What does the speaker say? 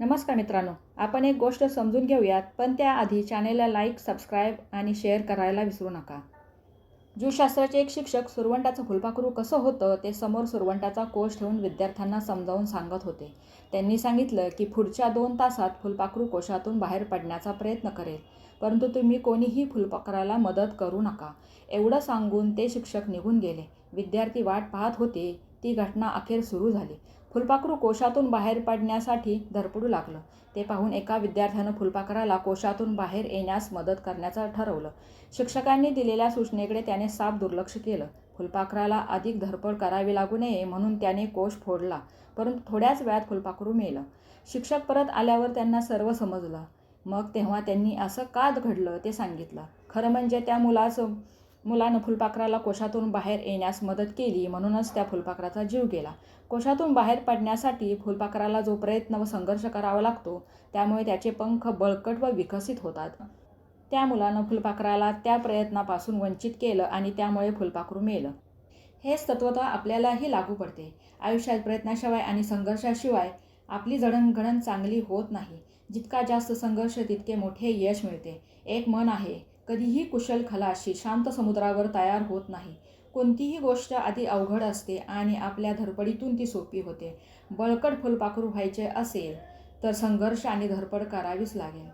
नमस्कार मित्रांनो, आपण एक गोष्ट समजून घेऊयात, पण त्याआधी चॅनेलला लाईक, सबस्क्राईब आणि शेअर करायला विसरू नका. जीवशास्त्राचे एक शिक्षक सुरवंटाचं फुलपाखरू कसं होतं ते समोर सुरवंटाचा कोश ठेवून विद्यार्थ्यांना समजावून सांगत होते. त्यांनी सांगितलं की पुढच्या 2 तासात फुलपाखरू कोशातून बाहेर पडण्याचा प्रयत्न करेल, परंतु तुम्ही कोणीही फुलपाखराला मदत करू नका. एवढं सांगून ते शिक्षक निघून गेले. विद्यार्थी वाट पाहत होते. ती घटना अखेर सुरू झाली. फुलपाखरू कोशातून बाहेर पडण्यासाठी धडपडू लागलं. ते पाहून एका विद्यार्थ्यानं फुलपाखराला कोशातून बाहेर येण्यास मदत करण्याचं ठरवलं. शिक्षकांनी दिलेल्या सूचनेकडे त्याने साफ दुर्लक्ष केलं. फुलपाखराला अधिक धडपड करावी लागू नये म्हणून त्याने कोश फोडला, परंतु थोड्याच वेळात फुलपाखरू मेलं. शिक्षक परत आल्यावर त्यांना सर्व समजलं. मग तेव्हा त्यांनी असं का घडलं ते सांगितलं. खरं म्हणजे त्या मुलानं फुलपाखराला कोशातून बाहेर येण्यास मदत केली, म्हणूनच त्या फुलपाखराचा जीव गेला. कोशातून बाहेर पडण्यासाठी फुलपाखराला जो प्रयत्न व संघर्ष करावा लागतो, त्यामुळे त्याचे पंख बळकट व विकसित होतात. त्या मुलानं फुलपाखराला त्या प्रयत्नापासून वंचित केलं आणि त्यामुळे फुलपाखरू मेलं. हेच तत्त्वतः आपल्यालाही लागू पडते. आयुष्यात प्रयत्नाशिवाय आणि संघर्षाशिवाय आपली जडणघडण चांगली होत नाही. जितका जास्त संघर्ष तितके मोठे यश मिळते. एक म्हण आहे, कधीही कुशल खलाशी शांत समुद्रावर तयार होत नाही. कोणतीही गोष्ट आधी अवघड असते आणि आपल्या धडपडीतून ती सोपी होते. बळकट फुलपाखरू व्हायचे असेल तर संघर्ष आणि धडपड करावीच लागेल.